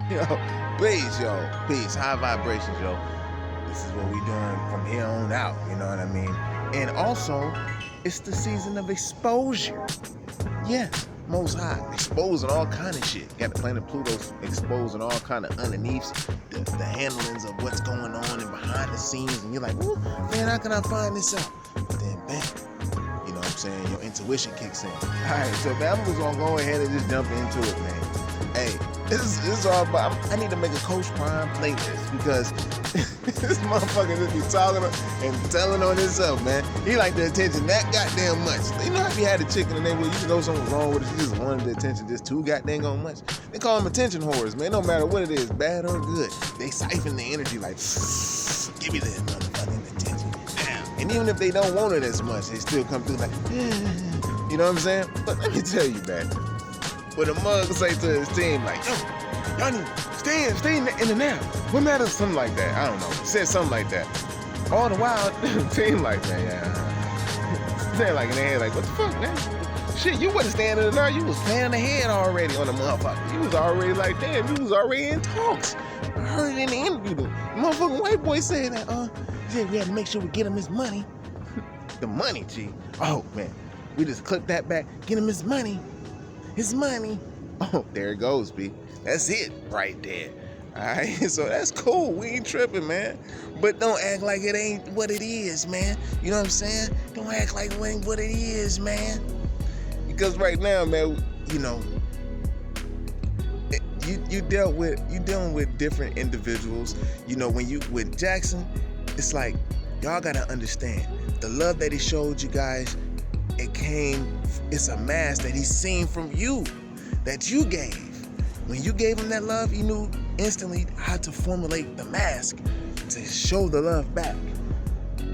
Peace, yo. Peace. High vibrations, yo. This is what we doing from here on out, you know what I mean? And also, it's the season of exposure. Yeah, Most High, exposing all kind of shit. Got the planet Pluto exposing all kind of underneaths, the handlings of what's going on and behind the scenes, and you're like, ooh, man, how can I find this out? But then, bam, you know what I'm saying? Your intuition kicks in. All right, so man, I'm just gonna go ahead and just jump into it, man. Hey, this is all about, I need to make a Coach Prime playlist because this motherfucker just be talking and telling on himself, man. He like the attention that goddamn much. You know how if you had a chick in the neighborhood, you know something's wrong with it. She just wanted the attention just too goddamn much. They call them attention whores, man. No matter what it is, bad or good. They siphon the energy like, give me that motherfucking attention. Damn. And even if they don't want it as much, they still come through like, you know what I'm saying? But let me tell you, man. What a mug say to his team, like, yo, y'all need to stay in the now. What matters? Something like that. I don't know. He said something like that. All the while, team like, man, yeah. They're like in their head, like, what the fuck, man? Shit, you wasn't standing in there. You was planning ahead already on the motherfucker. You was already like, damn, you was already in talks. I heard it in the interview. The motherfucking white boy said that, yeah, we had to make sure we get him his money. The money, G. Oh, man. We just clipped that back. Get him his money. His money. Oh, there it goes, B. That's it right there. All right, so that's cool. We ain't tripping, man. But don't act like it ain't what it is, man. You know what I'm saying? Don't act like it ain't what it is, man. Because right now, man, you know, you dealing with different individuals. You know, with Jackson, it's like y'all gotta understand the love that he showed you guys. It's a mask that he's seen from you, that you gave. When you gave him that love, he knew instantly how to formulate the mask to show the love back.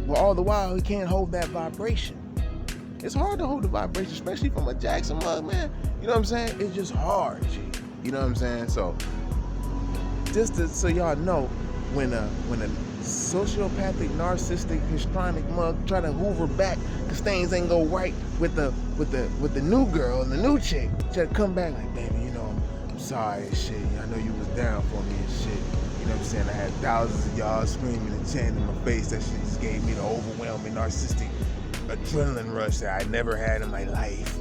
Well, all the while, he can't hold that vibration. It's hard to hold the vibration, especially from a Jackson mug, man. You know what I'm saying? It's just hard, G. You know what I'm saying? So, so y'all know, when a sociopathic, narcissistic, histrionic mug try to hoover back because things ain't go right with the new girl and the new chick, try to come back like, baby, you know, I'm sorry and shit. I know you was down for me and shit. You know what I'm saying? I had thousands of y'all screaming and chanting in my face. That shit just gave me the overwhelming narcissistic adrenaline rush that I never had in my life.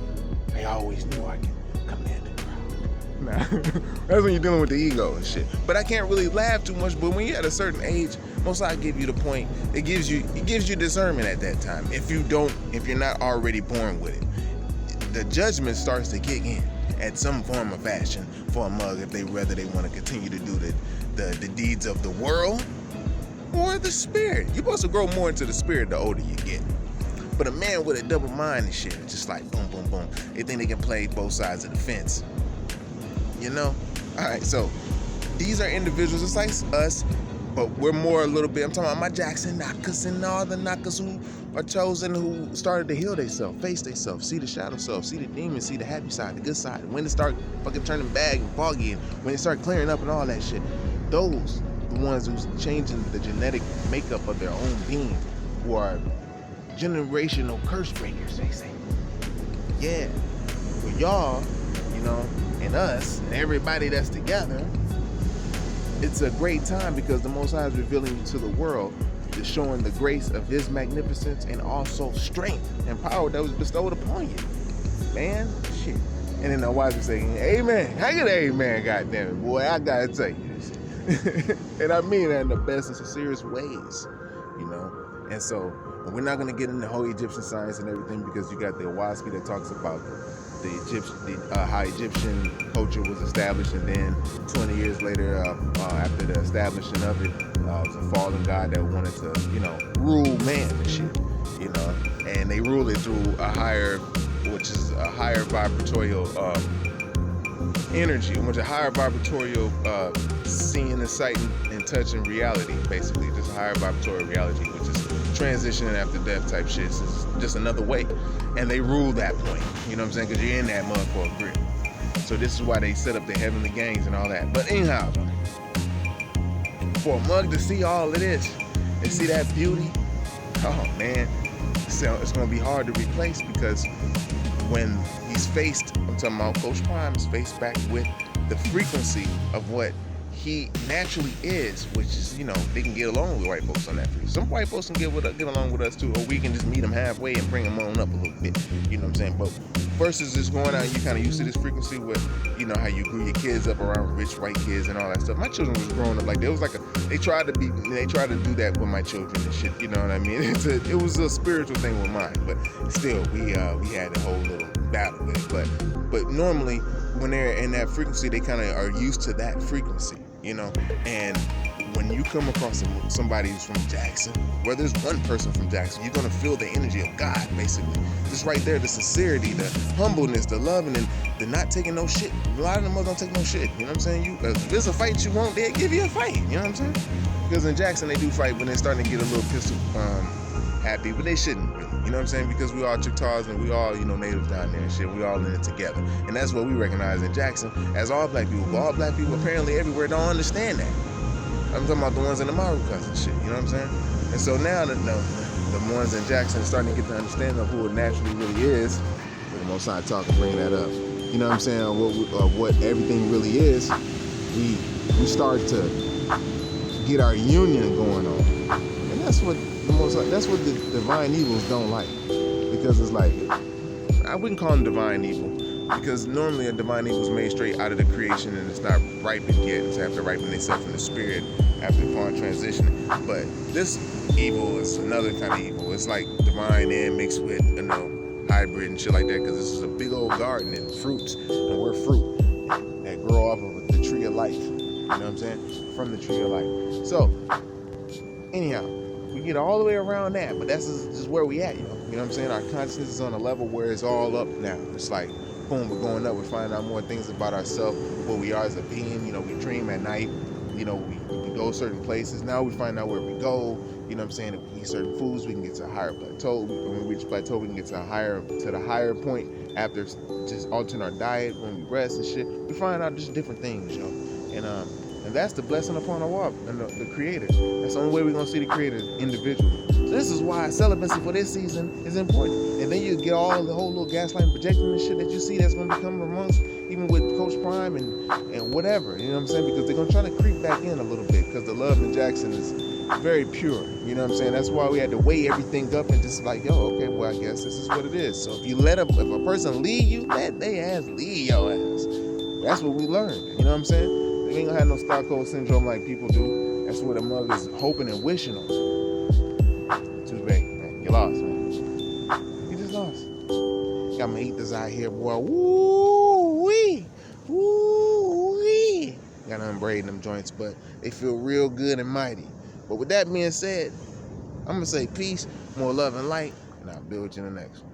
I always knew I could command the crowd. Nah, that's when you're dealing with the ego and shit. But I can't really laugh too much. But when you're at a certain age, most I give you the point. It gives you discernment at that time. If you're not already born with it, the judgment starts to kick in at some form of fashion for a mug whether they want to continue to do the deeds of the world or the spirit. You're supposed to grow more into the spirit the older you get. But a man with a double mind and shit, just like boom, boom, boom, they think they can play both sides of the fence. You know? All right, so these are individuals just like us, but we're more a little bit, I'm talking about my Jackson Nakas and all the Nakas who are chosen, who started to heal themselves, face themselves, see the shadow self, see the demons, see the happy side, the good side. And when it start fucking turning bad and foggy, and when it start clearing up and all that shit, those the ones who's changing the genetic makeup of their own being, who are generational curse breakers, they say. Yeah, for y'all, you know, and us, and everybody that's together, it's a great time because the Most High is revealing you to the world, is showing the grace of His magnificence and also strength and power that was bestowed upon you. Man, shit. And then the wives are saying, amen. How get amen, goddamn it, boy? I gotta tell you this. And I mean that in the best and sincerest ways, you know? And so, we're not gonna get into whole Egyptian science and everything because you got the Owaski that talks about how Egyptian culture was established, and then 20 years later, after the establishing of it, was a fallen god that wanted to, you know, rule man and shit, you know, and they rule it through a higher vibratorial energy, which is a higher vibratorial seeing and sighting and touching reality, basically, just a higher vibratorial reality, which is transitioning after death type shit. So it's just another way, and they rule that point, you know what I'm saying, because you're in that mud for a grip. So this is why they set up the heavenly gangs and all that. But anyhow, for a mug to see all of this and see that beauty, oh man, so it's gonna be hard to replace, because when he's faced, I'm talking about Coach Prime, is faced back with the frequency of what he naturally is, which is, you know, they can get along with white folks on that frequency. Some white folks can get along with us too, or we can just meet them halfway and bring them on up a little bit. You know what I'm saying? But versus just going out, you kind of used to this frequency with, you know, how you grew your kids up around rich white kids and all that stuff. My children was growing up like that. It was like they tried to do that with my children and shit. You know what I mean? It was a spiritual thing with mine, but still, we had a whole little battle with it. But normally, when they're in that frequency, they kind of are used to that frequency, you know. And when you come across somebody who's from Jackson, whether there's one person from Jackson, you're gonna feel the energy of God, basically. Just right there, the sincerity, the humbleness, the loving, and the not taking no shit. A lot of them don't take no shit. You know what I'm saying? If there's a fight you want, they'll give you a fight. You know what I'm saying? Because in Jackson, they do fight when they're starting to get a little pistol happy, but they shouldn't really. You know what I'm saying? Because we all Choctaws and we all, you know, natives down there and shit. We all in it together. And that's what we recognize in Jackson as all black people. But all black people apparently everywhere don't understand that. I'm talking about the ones in the Amaru cousin shit. You know what I'm saying? And so now the ones in Jackson are starting to get the understanding of who it naturally really is. The most I talk and bring that up. You know what I'm saying? What everything really is. We start to get our union going on. And that's what the divine evils don't like, because it's like, I wouldn't call them divine evil, because normally a divine evil is made straight out of the creation and it's not ripened yet. It's after ripening itself in the spirit after upon transitioning. But this evil is another kind of evil. It's like divine and mixed with, you know, hybrid and shit like that, because this is a big old garden and fruits, and we're fruit that grow off of the tree of life. You know what I'm saying? From the tree of life. So anyhow, we get all the way around that, but that's just where we at, you know what I'm saying? Our consciousness is on a level where it's all up now. It's like, boom, we're going up, we're finding out more things about ourselves, what we are as a being. You know, we dream at night, you know, we go certain places. Now we find out where we go, you know what I'm saying? If we eat certain foods, we can get to a higher plateau. When we reach plateau, we can get to the higher point after just altering our diet, when we rest and shit. We find out just different things, yo. And that's the blessing upon our walk and the creator. That's the only way we're gonna see the creator individually. So this is why celibacy for this season is important. And then you get all the whole little gaslighting, projecting and shit that you see that's gonna be coming amongst, even with Coach Prime and whatever. You know what I'm saying? Because they're gonna try to creep back in a little bit, because the love in Jackson is very pure. You know what I'm saying? That's why we had to weigh everything up and just like, yo, okay, well, I guess this is what it is. So if a person lead you, let they ass lead your ass. That's what we learned. You know what I'm saying? We ain't gonna have no Stockholm syndrome like people do. That's what a mother's hoping and wishing on. Too bad, man. You lost, man. You just lost. Got my eaters out here, boy. Woo-wee. Woo-wee. Gotta unbraid them joints, but they feel real good and mighty. But with that being said, I'm gonna say peace, more love and light, and I'll build you in the next one.